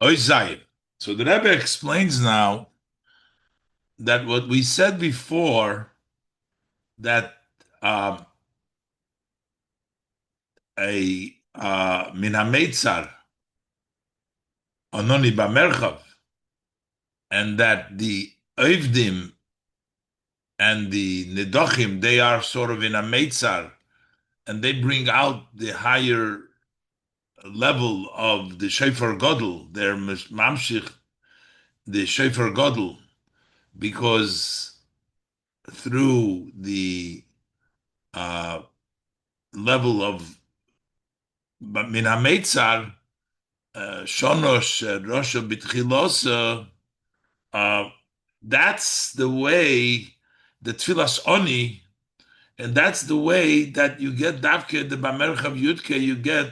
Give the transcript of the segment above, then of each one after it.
Oy Zayin. So the Rebbe explains now that what we said before, that um, a min hametzar ononi bamerchav, and that the oivdim and the nedochim, they are sort of in a meitzar, and they bring out the higher level of the shofar gadol. They're mamshich the shofar gadol, because through the uh, level of min hametzar, shonosh rosha bitchilosa, uh, that's the way the tfilas oni, and that's the way that you get dafke the bamerchav yutke, you get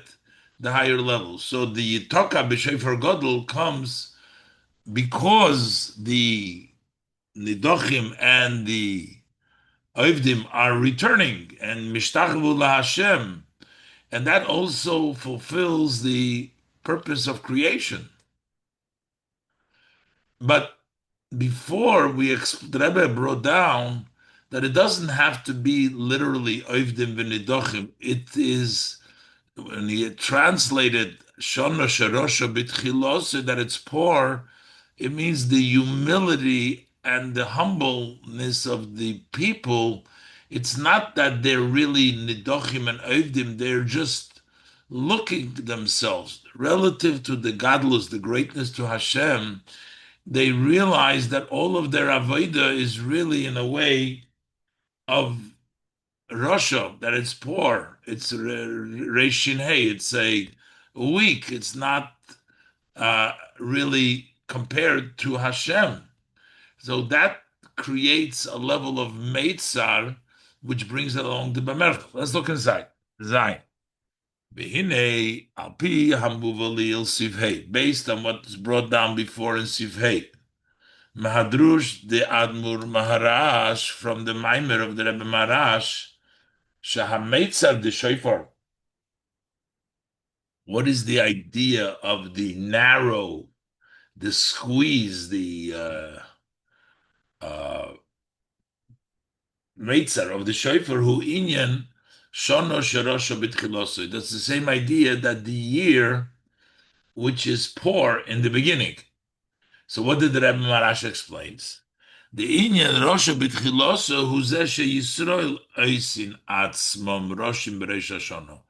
the higher level. So the yitaka b'shofar gadol comes because the nidochim and the oivdim are returning and mishtachvu laHashem, and that also fulfills the purpose of creation. But before the Rebbe brought down that it doesn't have to be literally oivdim v'nidochim. It is, when he translated shona sherosha bitchilos, that it's poor, it means the humility and the humbleness of the people. It's not that they're really nidochim and oivdim, they're just looking to themselves relative to the godless, the greatness to Hashem. They realize that all of their avodah is really in a way of Russia, that it's poor, it's Reishin Hey, it's a weak, it's not really compared to Hashem. So that creates a level of Meitzar, which brings it along the Bamerch. Let's look inside. Zayin. Behine alpi hamuvali sivhei, based on what's brought down before in sivhei. Mahadrush the Admur Maharash, from the Maimer of the Rebbe Maharash, Shahametzar the Shofar. What is the idea of the narrow, the squeeze, the Meitzar of the Shofar, who inyan Shono Sharosha Bitchilosu? That's the same idea that the year which is poor in the beginning. So what did the Rebbe Maharash explains? The inyan Rosha Bitchilosu Huzeshe Yisrael Oisin Atzmom Roshim Beresh Hashono.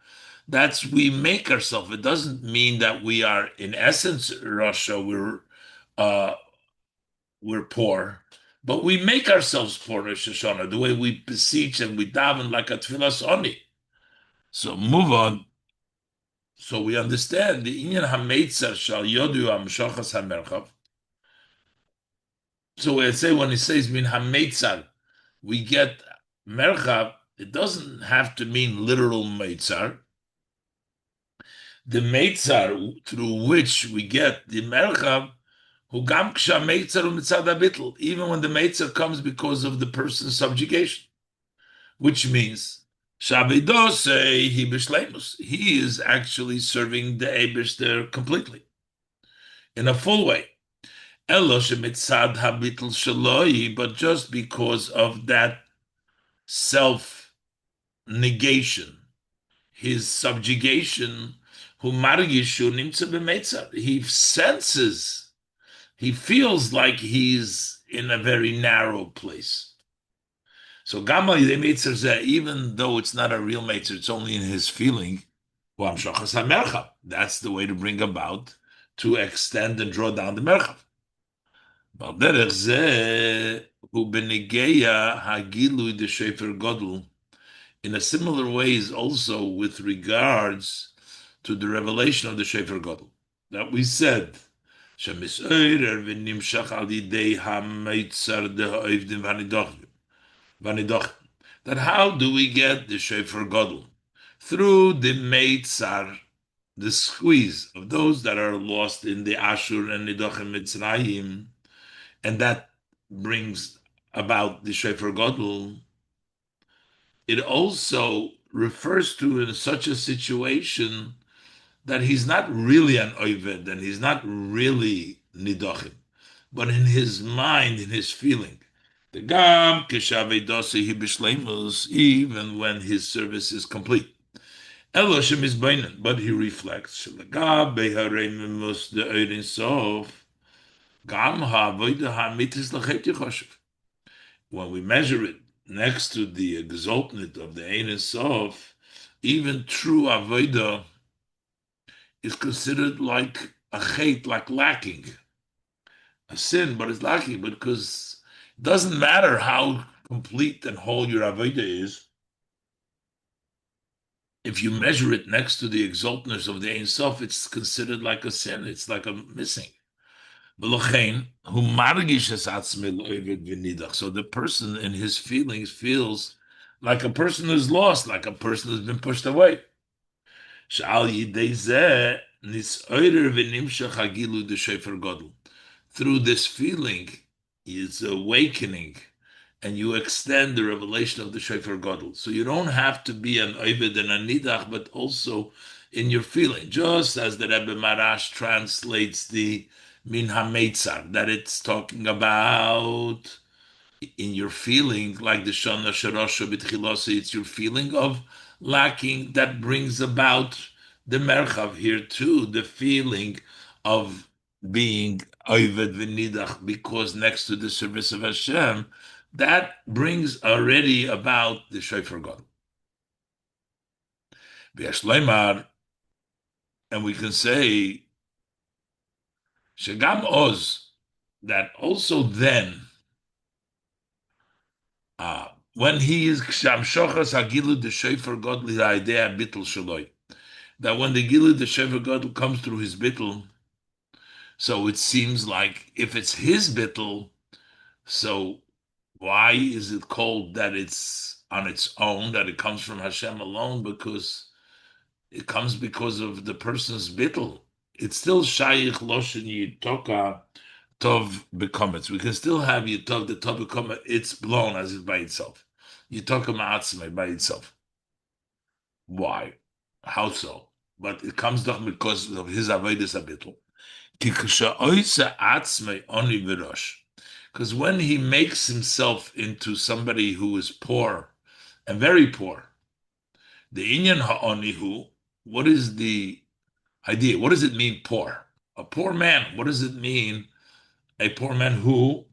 That's, we make ourselves. It doesn't mean that we are in essence Russia. Uh, we're poor, but we make ourselves poor. Rosh Hashanah, the way we beseech and we daven like a tefillas oni. So move on. So we understand the inyan hameitzer shal yodu amshachas hamerchav. So we say when it says min hameitzer, we get merchav. It doesn't have to mean literal meitzar. The meitzar through which we get the merchav, who gam ksha meitzar u'mitzad habitl, even when the meitzar comes because of the person's subjugation, which means shavidos he b'shleimus, he is actually serving the Eibishter completely, in a full way. Elo shemitzad habitl shaloi, but just because of that self negation, his subjugation, who margishu nimtza b'meitzar, he senses, he feels like he's in a very narrow place. So Gamma Meitzer, even though it's not a real Meitzer, it's only in his feeling. That's the way to bring about, to extend and draw down the Merchav. In a similar ways, also with regards to the revelation of the Shefer Gadol, that we said, that how do we get the Shefer Gadol? Through the Meitzar, the squeeze of those that are lost in the Ashur and Nidochim Mitzrayim, and that brings about the Shefer Gadol. It also refers to, in such a situation, that he's not really an Oived and he's not really Nidochim, but in his mind, in his feeling. The Gam Kishavedosi Hibishlemus, even when his service is complete. Eloshim is Bainan, but he reflects. Shalagab Beharemus the Eirin Sof, Gam Ha-Voida Ha-Mitis Lachet Yechoshev. When we measure it next to the exaltment of the Ein Sof, even true Avodah is considered like a chait, like lacking, a sin, but it's lacking because it doesn't matter how complete and whole your Avodah is. If you measure it next to the exaltness of the Ein Sof, it's considered like a sin. It's like a missing. So the person in his feelings feels like a person who's lost, like a person who's been pushed away. Through this feeling is awakening, and you extend the revelation of the Shofar Gadol. So you don't have to be an Oived and a Nidach, but also in your feeling. Just as the Rebbe Marash translates the Min HaMeitzar, that it's talking about in your feeling, like the Shana Sharosha B'tchilose, it's your feeling of lacking that brings about the Merchav here too, the feeling of being Oived v'nidach, because next to the service of Hashem, that brings already about the Shofar God. V'yashleimar, and we can say, Shegam Oz, that also then, when he is Ksham Shochas Hagilu the Shofar God L'Idea Bittul Shaloi, that when the Gilu the Shofar God comes through his bittul, so it seems like if it's his bittul, so why is it called that it's on its own, that it comes from Hashem alone? Because it comes because of the person's bittul. It's still Shaykh Loshen Yitokah Tov Bekometz. We can still have Yitov, the Tov Bekometz, it's blown as if by itself. Yitokah Ma'atzmai by itself. Why? How so? But it comes down because of his avodas habitl. Because when he makes himself into somebody who is poor and very poor, the inyan ha'onihu, what is the idea? What does it mean poor? A poor man, what does it mean? A poor man who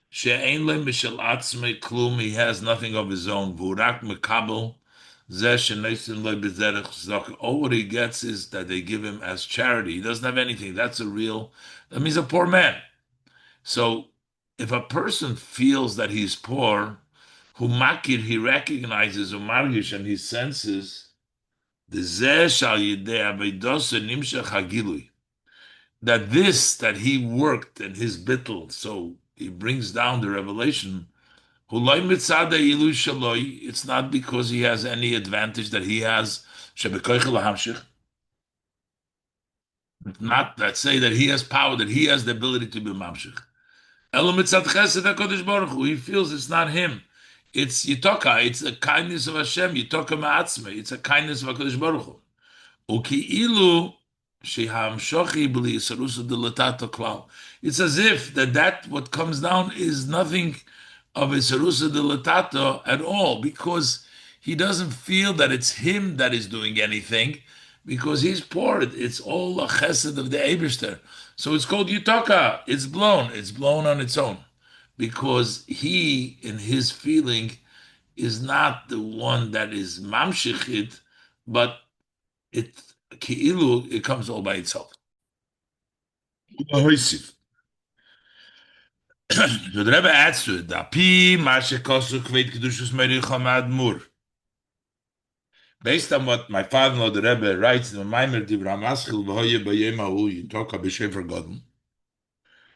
she'ein le mishel atzmei klum, he has nothing of his own. Vurak mekabel zeh she'neisin le b'zerech tzedakah. All what he gets is that they give him as charity. He doesn't have anything. That means a poor man. So if a person feels that he's poor, who makir, he recognizes, umargish, and he senses the zeh shal yidei avedose nimshach hagilui, that this, that he worked in his bittul, so he brings down the revelation. It's not because he has any advantage that he has. It's not that say that he has power, that he has the ability to be mamshich. He feels it's not him. It's Yitokah. It's a kindness of Hashem. Yitokah ma'atzme. It's a kindness of HaKadosh Baruch Hu. Uki'ilu shehamshochi b'li yisarusa delatato klal. It's as if that what comes down is nothing of yisarusa delatato at all, because he doesn't feel that it's him that is doing anything, because he's poor. It's all a chesed of the Eibishter. So it's called Yitaka. It's blown. It's blown on its own, because he, in his feeling, is not the one that is mamshechit, but it ki'ilu, it comes all by itself. So the Rebbe adds to it, "Dapi mashekosu kveit kedushus mericha ma'admur." Based on what my father-in-law, the Rebbe, writes in the Mameorim Meluket, Biom, ההוא, יתקע בשופר גדול.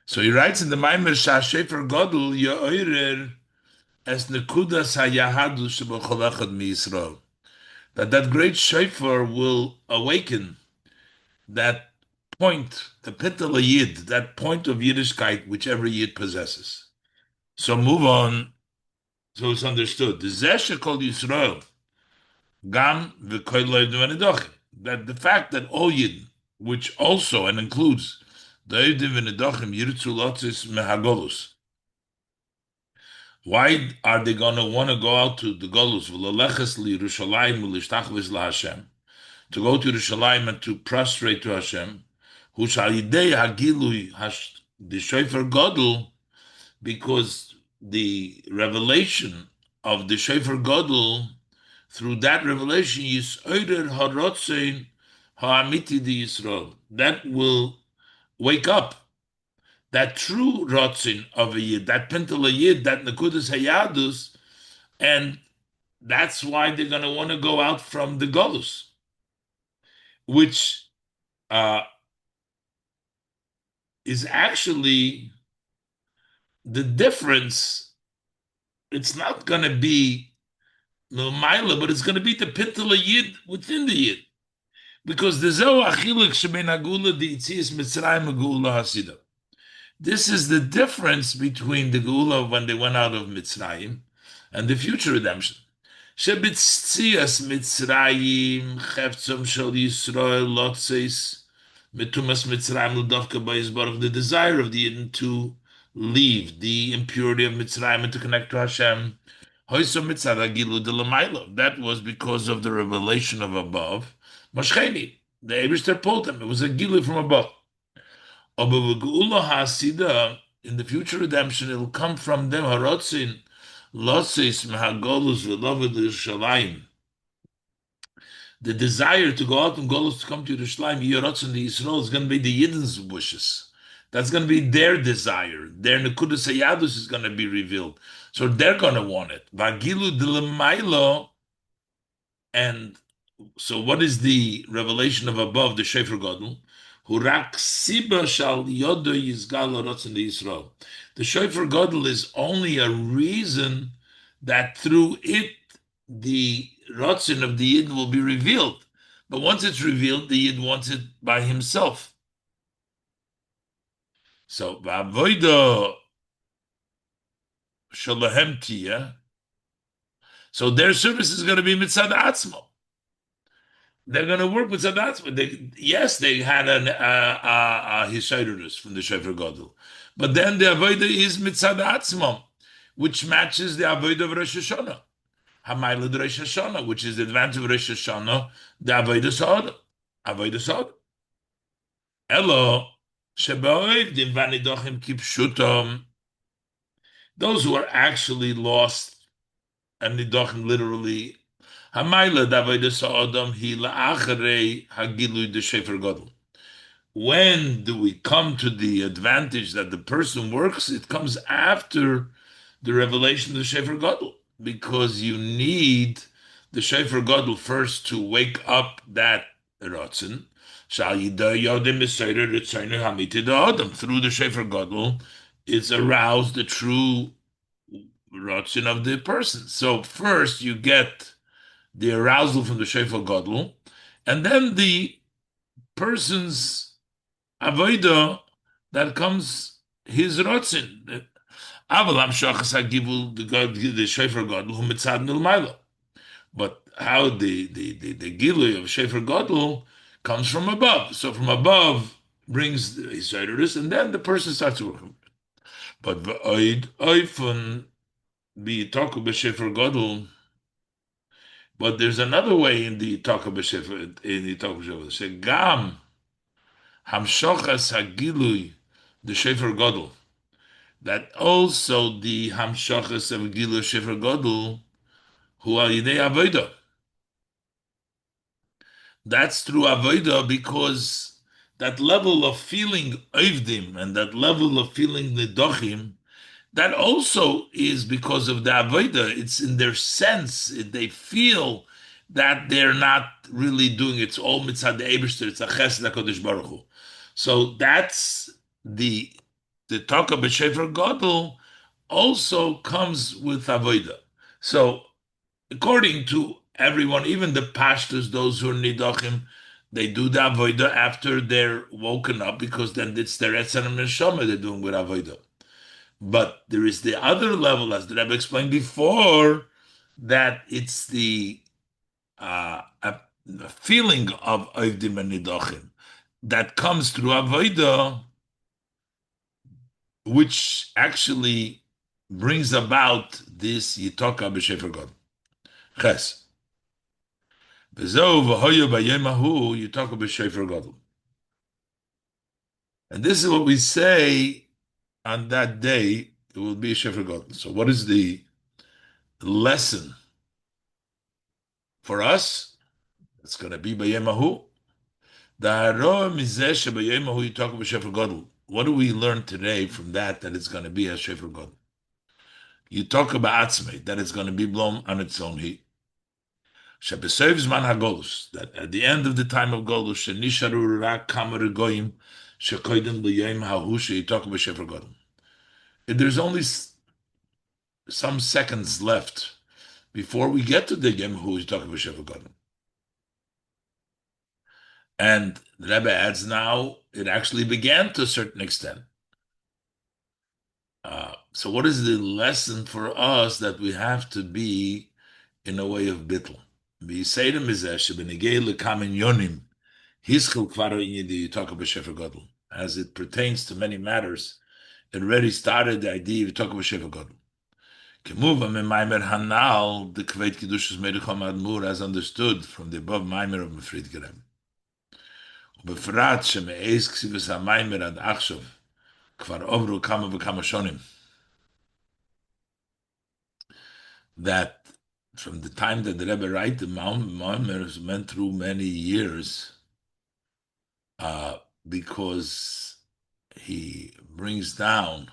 So he writes in the Mameorim, שהשופר גדול יעורר es nekudas hayahadus shebechol echad miYisrael, that great shofar will awaken that point, the pital yid, that point of Yiddishkeit which every yid possesses. So move on. So it's understood. The zeh shekol Yisrael gam v'koil lo'edim v'nidachim. that the fact that all Yidden, which also and includes the Eidim and Nedochim Yirtzu Lotzis Mehagolus, why are they going to want to go out to the Golus, V'laleches liYerushalayim u'lishtachvis laHashem, to go to Yerushalayim and to prostrate to Hashem, who shall yidei hagilui the shofar Godel, because the revelation of the shofar Godel, through that revelation, Yisoider harotzein ha'amiti di Yisrael, that will wake up that true rotzin of a yid, that pintel yid, that nekudas hayadus, and that's why they're going to want to go out from the golus, which uh, is actually the difference. It's not going to be milmaila, but it's going to be the pintel yid within the yid, because the zeu achiluk shebein agula the itzias mitzrayim agula hasida. This is the difference between the Geula when they went out of Mitzrayim and the future redemption. Shebitzias Mitzrayim cheftzom shel Yisrael lotzeis metumas Mitzrayim l'davka ba'yizbarach, the desire of the Yidden to leave the impurity of Mitzrayim and to connect to Hashem. Hoyso mitzad hagilu de l'maylo. That was because of the revelation of above. Moshcheni, the Eibishter pulled them. It was a gilu from above. In the future redemption, it will come from them. Harotzin, Lotzeis, Mehagolus, Veloved Yerushalayim. The desire to go out and Golus to come to Yerushalayim, Yerotzin, the Yisrael, is going to be the Yidden's wishes. That's going to be their desire. Their Nekudas Hayadus is going to be revealed. So they're going to want it. Vagilu Dilemailo. And so what is the revelation of above, the Shofar Godel? The shofar Godel is only a reason that through it the rotzin of the Yid will be revealed. But once it's revealed, the Yid wants it by himself. So v'avoida shalahem tiyah. So their service is going to be mitzad atzmo. They're going to work with Sadat. Yes, they had a Hisayrus from the Shofar Godel. But then the Avodah is Mitzad Atzmam, which matches the Avodah of Rosh Hashanah. Hamaylad Rosh Hashanah, which is the advantage of Rosh Hashanah, the Avodah Sa'ad. Avodah Sa'ad. Elo, Shebe'oiv Dim Vanidochim Kipshutom. Those who are actually lost, and Nidochim literally, Hamayla Davida Sa'adam Hila Acharei Hagilui de Shofar Godel. When do we come to the advantage that the person works? It comes after the revelation of the Shofar Godel, because you need the Shofar Godel first to wake up that rotzen. Through the Shofar Godel, it's aroused the true rotzen of the person. So first you get the arousal from the Shofar Godel, and then the person's avodah that comes his rotzin. Avalam shachas hagivul the Shofar Godel who mitzad milmaylo. But how the gilui of Shofar Godel comes from above. So from above brings the Yisraelis, and then the person starts working. But v'oid oifun b'yitaku b'Shofar Godel. But there's another way in the Yitקע בשופר, שגם המשוחס הגילוי, the Shofar Godel, that also the המשוחס of Gilui Shofar Godel, who are Yidei Avodah. That's through Avodah, because that level of feeling Oivdim and that level of feeling Nedochim, that also is because of the Avodah. It's in their sense. They feel that they're not really doing it. It's all mitzad the Eibishter. It's a chesed HaKadosh Baruch Hu. So that's the talk of Shofar Godel also comes with Avodah. So according to everyone, even the pastors, those who are Nidachim, they do the Avodah after they're woken up, because then it's their Etzem and Neshama they're doing with Avodah. But there is the other level, as the Rebbe explained before, that it's the the feeling of Oivdim and Nidochim that comes through Avodah, which actually brings about this Yitaka b'Shefer God. Ches. V'zeu v'hoyu b'yom ההוא Yitaka b'Shefer God. And this is what we say on that day, it will be a Shefer God. So what is the lesson for us? It's going to be b'yom ההוא. What do we learn today from that it's going to be a Shefer God? You talk about Atzmei, that it's going to be blown on its own heat. That at the end of the time of Golus, there's only some seconds left before we get to the Yom Hu Yitaka b'Shefer God. And the Rebbe adds now, it actually began to a certain extent. So what is the lesson for us that we have to be in a way of bittul? As it pertains to many matters, it already started the idea of talk about Shefer Gadol. The Kveit Kedushas Meidacham Admur, as understood from the above Maimer of Mefrid Gerem. ובפרט שמעז כסיבס המיימר עד עכשיו כבר עברו כמה וכמה שונים. That from the time that the Rebbe write the Maimers went through many years because he brings down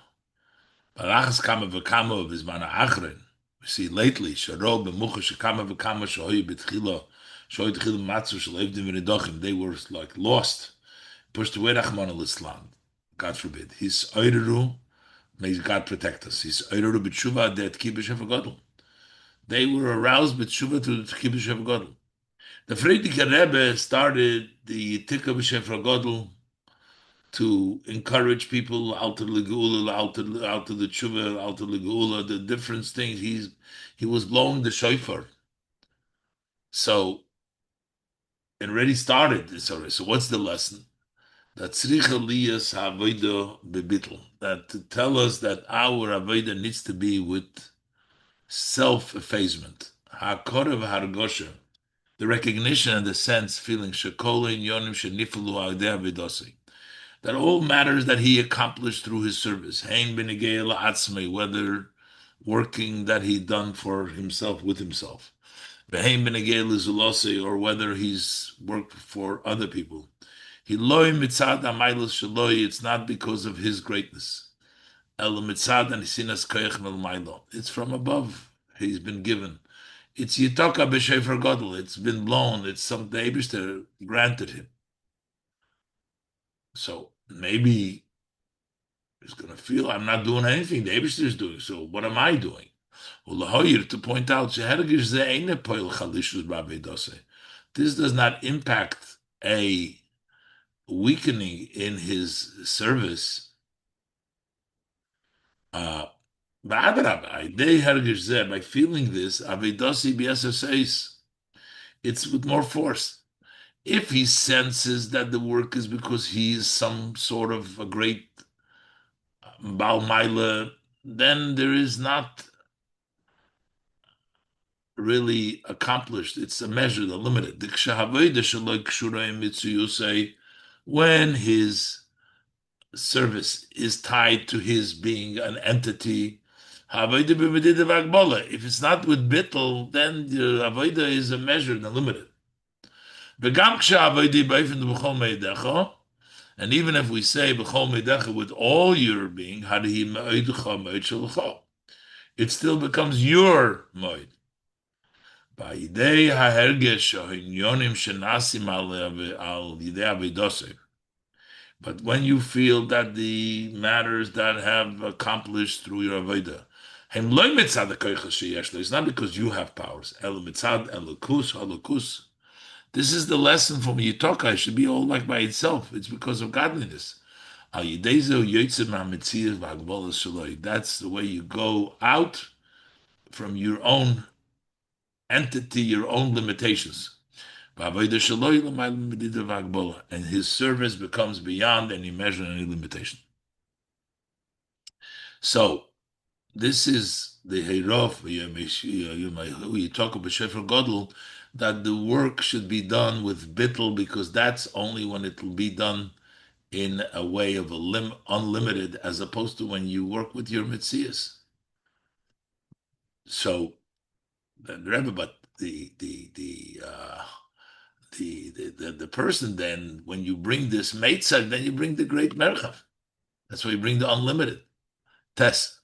Balachas kama v'kama of his mana achrin. We see lately Sharo b'mucha shekama v'kama shoyi b'tchila shoyi tchila matzu shaleivdim v'nedochim. They were like lost, pushed away Rachmana l'Islam. God forbid. His oireru, may God protect us. His oireru b'tshuva det ki b'shefer gadol. They were aroused b'tshuva to the ki b'shefer gadol. The Friedrich Rebbe started the Yitqa b'shefer gadol to encourage people out to the Geula, out to the Tshuva, out to the Geula, the different things. He was blowing the shofar. So it already started. So what's the lesson? That tzricha liyas ha'avodah bebitl. That to tell us that our avodah needs to be with self-effacement. Ha'korev ha'argosha. The recognition and the sense, feeling shekolin yonim shenifalu ha'adeh avidosei. That all matters that he accomplished through his service, whether working that he done for himself with himself, or whether he's worked for other people. It's not because of his greatness. It's from above. He's been given. It's Yitaka b'Shefer Gadol. It's been blown. It's some the Eibishter granted him. So maybe he's going to feel I'm not doing anything. The Eibishter is doing. So what am I doing? To point out, this does not impact a weakening in his service. By feeling this, it's with more force. If he senses that the work is because he is some sort of a great Baal Maila, then there is not really accomplished. It's a measure, the limited. When his service is tied to his being an entity, if it's not with bittul, then the avodah is a measure, the limited. And even if we say b'chol meidecha with all your being, it still becomes your moed. But when you feel that the matters that have accomplished through your avodah, it's not because you have powers. This is the lesson from Yitaka. It should be all like by itself. It's because of godliness. That's the way you go out from your own entity, your own limitations. And his service becomes beyond any measure and any limitation. So this is the Heirof, you talk about Shefer Godel, that the work should be done with bittel, because that's only when it will be done in a way of unlimited, as opposed to when you work with your mitzias. So the Rebbe, but the person, then when you bring this meitzah, then you bring the great merchav. That's why you bring the unlimited test.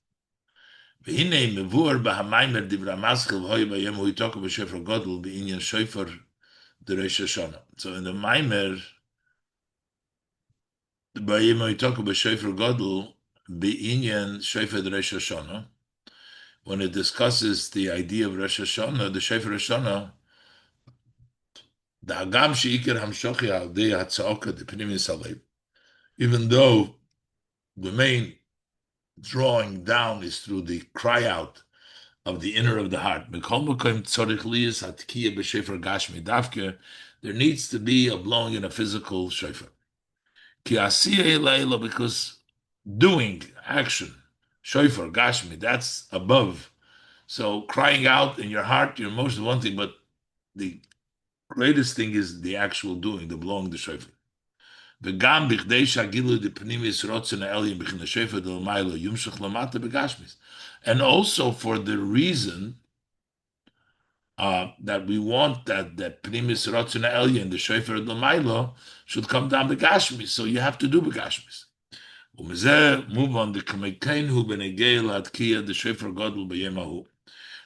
והנה מבואר בהמיימר דברי המזכיל והוא ביום ההוא יתקע בשופר גדול בעניין שופר דראש השנה. So in the Maimer, ביום ההוא יתקע בשופר גדול בעניין שופר דראש השנה, when it discusses the idea of Rosh Hashanah, the Shofar Hashanah, the Hagam sheikir hamshochi al dei ha'tshkach the pnimis halev, even though the main drawing down is through the cry out of the inner of the heart. There needs to be a blowing in a physical shofar. Because doing, action, shofar, gashmi, that's above. So crying out in your heart, your emotion is one thing, but the greatest thing is the actual doing, the blowing the shofar. And also for the reason that we want that Pnimis Rotzina Elyon, the Shofar of the Mailo, should come down the Gashmis. So you have to do Begashmis. Move on the Kamekein who Benegel Atkia, the Shofar Godel B'yom ההוא.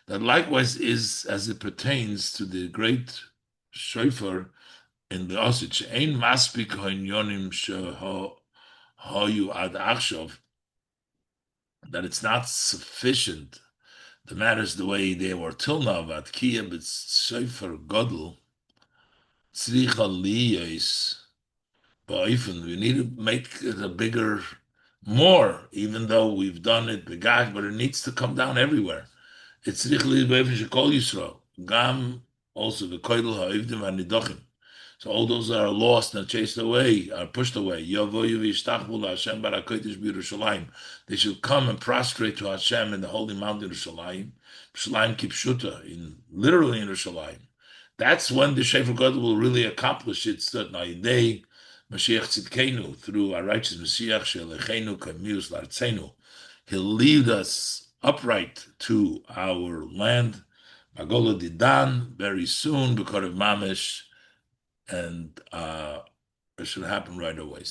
That likewise is as it pertains to the great Shofar in the Osich. Ein Maspik Hoinyonim Hoyu Ad Achshov, that it's not sufficient, the matters the way they were till now, but Kiyah but Shofar Godel Tzricha Liyos Ba'ifin. We need to make it a bigger, more, even though we've done it begach, but it needs to come down everywhere. It's Tzricha Liyos Ba'ifin Shekol Yisrael. Gam also the Koidel Ha'ivdim Ha'nidochim. So all those that are lost and chased away, are pushed away. They should come and prostrate to Hashem in the holy mountain of Yerushalayim. Yerushalayim Kipshuta, literally in Yerushalayim. That's when the Shofar God will really accomplish its day, Mashiach Tzidkenu, through our righteous Mashiach Shelechenu Kamius Lartzenu. He'll lead us upright to our land, Magola Didan, very soon, because of Mamish. And it should happen right away.